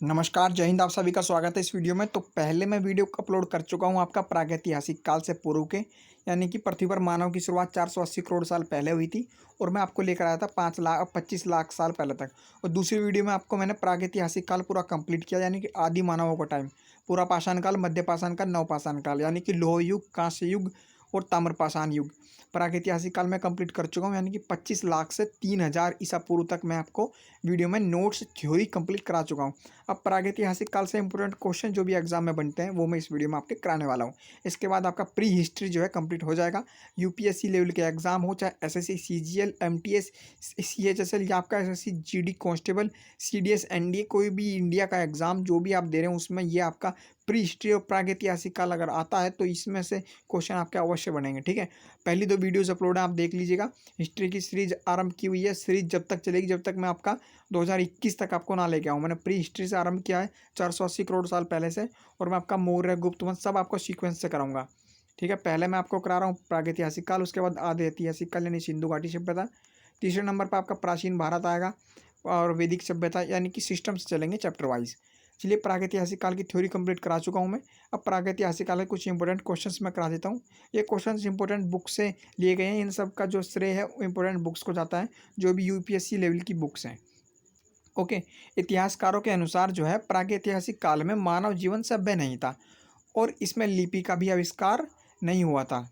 नमस्कार, जय हिंद। आप सभी का स्वागत है इस वीडियो में। तो पहले मैं वीडियो अपलोड कर चुका हूं आपका प्रागैतिहासिक काल से पूर्व के, यानी कि पृथ्वी पर मानव की शुरुआत 480 करोड़ साल पहले हुई थी और मैं आपको लेकर आया था 25 लाख साल पहले तक। और दूसरी वीडियो में आपको मैंने प्रागैतिहासिक काल पूरा कंप्लीट किया, यानी कि आदि मानवों का टाइम, पूरा पाषाण काल, मध्य पाषाण काल, नवपाषाण काल, यानी कि लोह युग, कांस्य युग और ताम्रपाषाण युग। प्रागैतिहासिक काल में कंप्लीट कर चुका हूँ, यानी कि 25 लाख से 3000 ईसा पूर्व तक मैं आपको वीडियो में नोट्स थ्योरी कंप्लीट करा चुका हूँ। अब प्रागैतिहासिक काल से इंपॉर्टेंट क्वेश्चन जो भी एग्जाम में बनते हैं वो मैं इस वीडियो में आपके कराने वाला हूँ। इसके बाद आपका प्री हिस्ट्री जो है कंप्लीट हो जाएगा। यूपीएससी लेवल के एग्जाम हो, चाहे एसएससी, सीजीएल, एमटीएस, सीएचएसएल या आपका SSC GD constable, CDS, NDA, कोई भी इंडिया का एग्जाम जो भी आप दे रहे हैं उसमें ये आपका प्री हिस्ट्री और प्रागैतिहासिक काल अगर आता है तो इसमें से क्वेश्चन आपके अवश्य बनेंगे। ठीक है, पहली 2 वीडियोज अपलोड है, आप देख लीजिएगा। हिस्ट्री की सीरीज आरंभ की हुई है, सीरीज जब तक चलेगी जब तक मैं आपका 2021 तक आपको ना लेके आऊँ। मैंने प्री हिस्ट्री से आरंभ किया है 480 करोड़ साल पहले से, और मैं आपका मौर्य, गुप्त वंश सब आपको सीक्वेंस से कराऊंगा। ठीक है, पहले मैं आपको करा रहा हूँ प्रागैतिहासिक काल, उसके बाद आदि ऐतिहासिक काल यानी सिंधु घाटी सभ्यता, तीसरे नंबर पर आपका प्राचीन भारत आएगा और वैदिक सभ्यता, यानी कि सिस्टम से चलेंगे चैप्टर वाइज। चलिए, प्रागैतिहासिक काल की थ्योरी कंप्लीट करा चुका हूँ मैं। अब प्रागैतिहासिक काल के कुछ इंपॉर्टेंट क्वेश्चंस मैं करा देता हूँ। ये क्वेश्चंस इंपॉर्टेंट बुक से लिए गए हैं, इन सब का जो श्रेय है इंपॉर्टेंट बुक्स को जाता है, जो भी यूपीएससी लेवल की बुक्स हैं। ओके, इतिहासकारों के अनुसार जो है प्रागैतिहासिक काल में मानव जीवन सभ्य नहीं था और इसमें लिपि का भी आविष्कार नहीं हुआ था।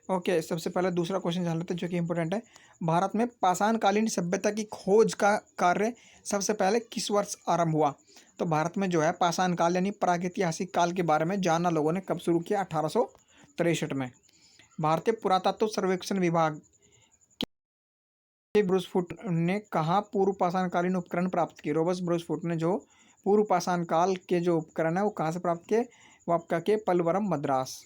ओके, सबसे पहले दूसरा क्वेश्चन जान लेते हैं जो कि इंपॉर्टेंट है। भारत में पाषाणकालीन सभ्यता की खोज का कार्य सबसे पहले किस वर्ष आरंभ हुआ? तो भारत में जो है पाषाण काल यानी प्रागैतिहासिक काल के बारे में जानना लोगों ने कब शुरू किया? 1863 में। भारतीय पुरातत्व सर्वेक्षण विभाग ब्रूसफुट ने कहाँ पूर्व पाषाणकालीन उपकरण प्राप्त किए? रॉबर्ट ब्रूसफुट ने जो पूर्व पाषाण काल के जो उपकरण है वो कहाँ से प्राप्त किए? वो आपका के पलवरम, मद्रास।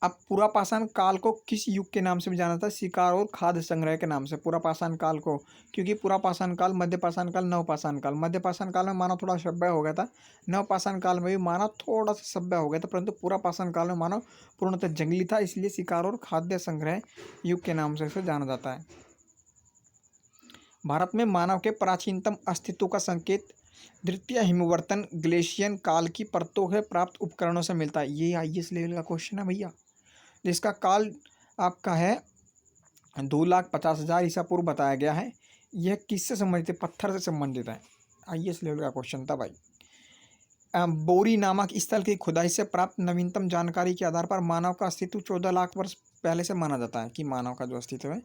अब पूरा पाषाण काल को किस युग के नाम से भी जाना था? शिकार और खाद्य संग्रह के नाम से पूरा पाषाण काल को, क्योंकि पूरा पाषाण काल, मध्य पाषाण काल, नव पाषाण काल, मध्य पाषाण काल में मानव थोड़ा सभ्य हो गया था, नव पाषाण काल में भी मानव थोड़ा सा सभ्य हो गया था, परंतु पूरा पाषाण काल में मानव पूर्णतः जंगली था, इसलिए शिकार और खाद्य संग्रह युग के नाम से इसे जाना जाता है। भारत में मानव के प्राचीनतम अस्तित्व का संकेत द्वितीय हिमवर्तन ग्लेशियन काल की परतों से प्राप्त उपकरणों से मिलता है। ये आईएएस लेवल का क्वेश्चन है भैया, जिसका काल आपका है 2,50,000 ईसा पूर्व बताया गया है। यह किससे संबंधित है? पत्थर से संबंधित है। आईएएस लेवल का क्वेश्चन था भाई। बोरी नामक स्थल की खुदाई से प्राप्त नवीनतम जानकारी के आधार पर मानव का अस्तित्व 14 लाख वर्ष पहले से माना जाता है, कि मानव का जो अस्तित्व है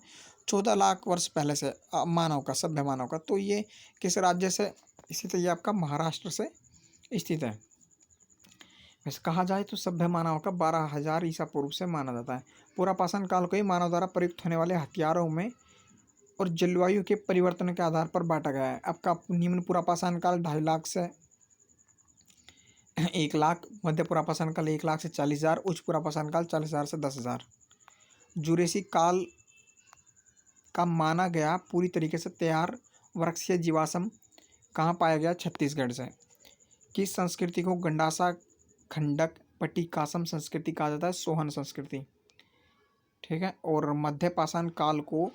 14 लाख वर्ष पहले से मानव का, सभ्य मानव का। तो ये किस राज्य से स्थित है? ये आपका महाराष्ट्र से स्थित है। वैसे कहा जाए तो सभ्य मानव का 12,000 ईसा पूर्व से माना जाता है। पूरा पाषाण काल को ही मानव द्वारा प्रयुक्त होने वाले हथियारों में और जलवायु के परिवर्तन के आधार पर बांटा गया है। आपका निम्न पूरा पाषाण काल 2.5 लाख से 1 लाख, मध्य पूरा पाषाण काल 1 लाख से 40,000, उच्च पूरा पाषाण काल 40,000 से 10,000। जुरेसिक काल का माना गया पूरी तरीके से तैयार वृक्षीय जीवाश्म कहाँ पाया गया? छत्तीसगढ़ से। किस संस्कृति को गंडासा खंडक पट्टिकासम संस्कृति कहा जाता है? सोहन संस्कृति। ठीक है, और मध्य पाषाण काल को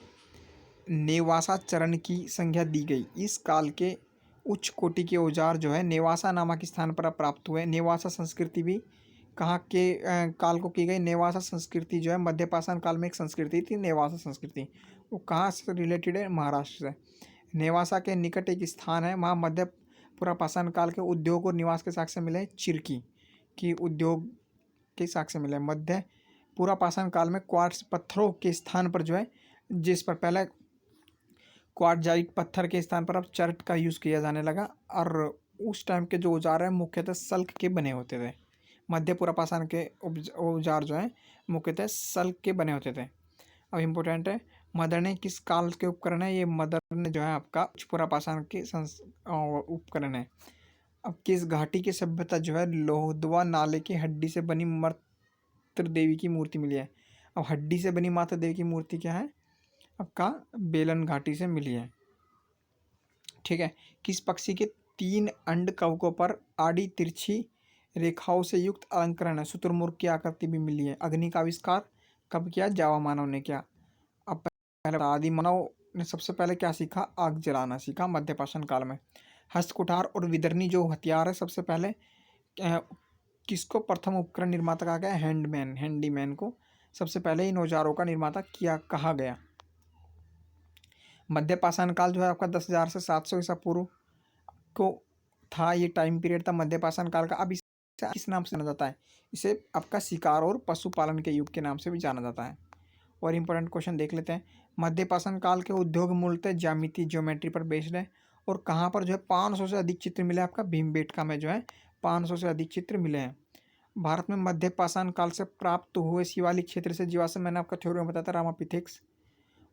नेवासा चरण की संज्ञा दी गई। इस काल के उच्च कोटि के औजार जो है नेवासा नामक स्थान पर प्राप्त हुए। नेवासा संस्कृति भी कहाँ के काल को की गई? नेवासा संस्कृति जो है मध्य पाषाण काल में एक संस्कृति थी, नेवासा संस्कृति। वो कहाँ से रिलेटेड है? महाराष्ट्र से। नेवासा के निकट एक स्थान है, वहाँ मध्य पूरा पाषाण काल के उद्योग और निवास के साक्ष्य मिले। चिरकी की उद्योग के साक्ष्य मिले। मध्य पूरा पाषाण काल में क्वार्ट्स पत्थरों के स्थान पर जो है, जिस पर पहले क्वार्टजाइट पत्थर के स्थान पर अब चर्ट का यूज़ किया जाने लगा, और उस टाइम के जो औजार हैं मुख्यतः सल्क के बने होते थे। मध्य पूरा पाषाण के औजार जो हैं मुख्यतः सल्क के बने होते थे। अब इम्पोर्टेंट है, मदर ने किस काल के उपकरण है? ये मदर ने जो है आपका उच्च पूरा पाषाण के उपकरण है। अब किस घाटी की सभ्यता जो है लोहदवा नाले की हड्डी से बनी मातृ देवी की मूर्ति मिली है? अब हड्डी से बनी मातृ देवी की मूर्ति क्या है? आपका बेलन घाटी से मिली है। ठीक है, किस पक्षी के 3 अंड कवकों पर आड़ी तिरछी रेखाओं से युक्त अलंकरण है? शुतुरमुर्ग की आकृति भी मिली है। अग्नि का आविष्कार कब किया? जावा मानव ने किया। अब पहले आदि मानव ने सबसे पहले क्या सीखा? आग जलाना सीखा मध्य पाषाण काल में। हस्तकुठार और विदर्नी जो हथियार है सबसे पहले किसको प्रथम उपकरण निर्माता कहा गया? हैंडीमैन को सबसे पहले इन औजारों का निर्माता कहा गया। मध्य पाषाण काल जो है आपका 10,000 से 700 ईसा पूर्व को था, ये टाइम पीरियड था मध्य पाषाण काल का। अब इसे किस नाम से जाना जाता है? इसे आपका शिकार और पशुपालन के युग के नाम से भी जाना जाता है। और इम्पोर्टेंट क्वेश्चन देख लेते हैं। मध्य पाषाण काल के उद्योग मूलतः ज्योमेट्री पर बेस्ड है। और कहाँ पर जो है 500 से अधिक चित्र मिले आपका? भीमबेटका में जो है 500 से अधिक चित्र मिले हैं। भारत में मध्य पाषाण काल से प्राप्त हुए शिवालिक क्षेत्र से जीवाश्म, मैंने आपका थ्योरी में बताया था, रामापिथेक्स।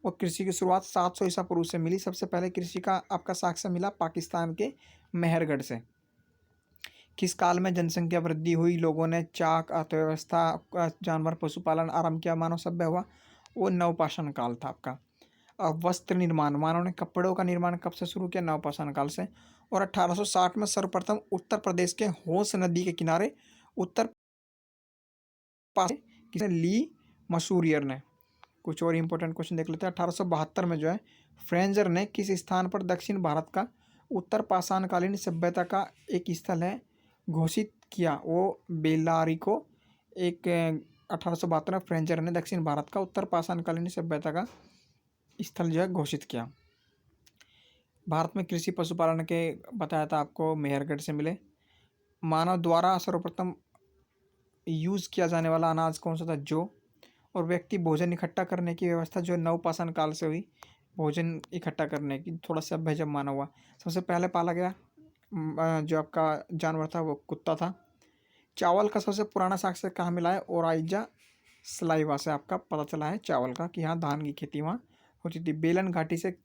और कृषि की शुरुआत 700 ईसा पूर्व से मिली। सबसे पहले कृषि का आपका साक्ष्य मिला पाकिस्तान के मेहरगढ़ से। किस काल में जनसंख्या वृद्धि हुई, लोगों ने चाक, अर्थव्यवस्था, जानवर पशुपालन आरंभ किया, मानव सभ्य हुआ? वो नवपाषाण काल था आपका। वस्त्र निर्माण, मानव ने कपड़ों का निर्माण कब से शुरू किया? नवपाषाण काल से। और 1860 में सर्वप्रथम उत्तर प्रदेश के होस नदी के किनारे उत्तर किसने ली? मसूरियर ने। कुछ और इंपॉर्टेंट क्वेश्चन देख लेते हैं। 1872 में जो है फ्रेंजर ने किस स्थान पर दक्षिण भारत का उत्तर पाषाणकालीन सभ्यता का एक स्थल है घोषित किया? वो बेल्लारी को एक 1872 में फ्रेंजर ने दक्षिण भारत का उत्तर पाषाणकालीन सभ्यता का स्थल जो है घोषित किया। भारत में कृषि पशुपालन के बताया था आपको, मेहरगढ़ से मिले। मानव द्वारा सर्वप्रथम यूज़ किया जाने वाला अनाज कौन सा था? जौ। और व्यक्ति भोजन इकट्ठा करने की व्यवस्था जो नवपाषाण काल से हुई, भोजन इकट्ठा करने की, थोड़ा सभ्य जब माना हुआ। सबसे पहले पाला गया जो आपका जानवर था वो कुत्ता था। चावल का सबसे पुराना साक्ष्य कहाँ मिला है? ओराइजा सलाइवा से आपका पता चला है चावल का, कि यहाँ धान की खेती वहाँ होती थी। बेलन घाटी से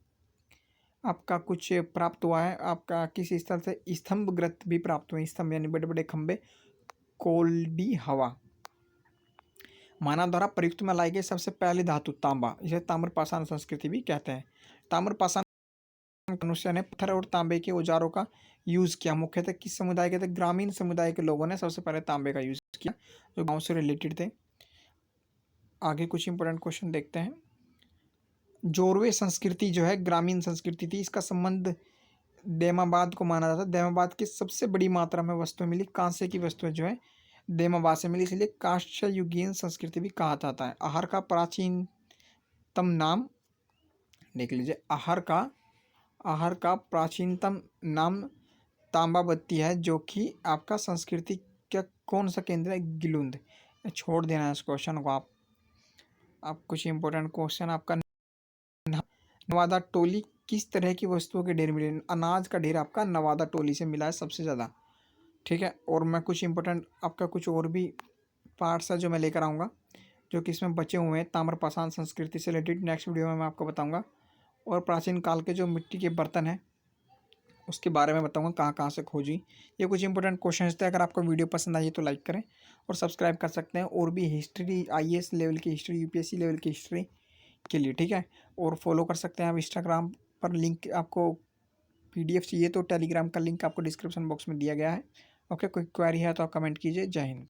आपका कुछ प्राप्त हुआ है आपका, किस स्थल से? स्तंभ ग्रंथ भी प्राप्त हुए, स्तंभ यानी बड़े बड़े खंबे। कोल्डी हवा। मानव द्वारा प्रयुक्त में लाई गई सबसे पहली धातु तांबा, इसे ताम्रपाषाण संस्कृति भी कहते हैं। ताम्रपाषाण मनुष्य ने पत्थर और तांबे के औजारों का यूज़ किया। मुख्यतः किस समुदाय के थे? ग्रामीण समुदाय के लोगों ने सबसे पहले तांबे का यूज़ किया, जो गाँव से रिलेटेड थे। आगे कुछ इंपॉर्टेंट क्वेश्चन देखते हैं। जोरवे संस्कृति जो है ग्रामीण संस्कृति थी, इसका संबंध दैमाबाद को माना जाता है। दैमाबाद की सबसे बड़ी मात्रा में वस्तुएं मिली, कांसे की वस्तुएं जो है दैमाबाद से मिली, इसलिए कांस्य युगीन संस्कृति भी कहा जाता है। आहार का प्राचीनतम नाम देख लीजिए। आहार का प्राचीनतम नाम ताम्बावती है, जो कि आपका संस्कृति का कौन सा केंद्र है? गिलुंद। छोड़ देना है इस क्वेश्चन को आप कुछ इंपॉर्टेंट क्वेश्चन आपका। नवादा टोली किस तरह की वस्तुओं के ढेर मिले? अनाज का ढेर आपका नवादा टोली से मिला है सबसे ज़्यादा। ठीक है, और मैं कुछ इंपॉर्टेंट आपका कुछ और भी पार्ट्स है जो मैं लेकर आऊँगा, जो कि इसमें बचे हुए हैं ताम्रपाषाण संस्कृति से रिलेटेड। नेक्स्ट वीडियो में मैं आपको बताऊँगा। और प्राचीन काल के जो मिट्टी के बर्तन हैं उसके बारे में बताऊँगा, कहाँ कहाँ से खोजी। ये कुछ इंपॉर्टेंट क्वेश्चन थे। अगर आपको वीडियो पसंद आई तो लाइक करें और सब्सक्राइब कर सकते हैं। और भी हिस्ट्री, IAS लेवल की हिस्ट्री, UPSC लेवल की हिस्ट्री के लिए, ठीक है। और फॉलो कर सकते हैं आप इंस्टाग्राम पर। लिंक आपको PDF चाहिए तो टेलीग्राम का लिंक आपको डिस्क्रिप्शन बॉक्स में दिया गया है। ओके, कोई क्वेरी है तो आप कमेंट कीजिए। जय हिंद।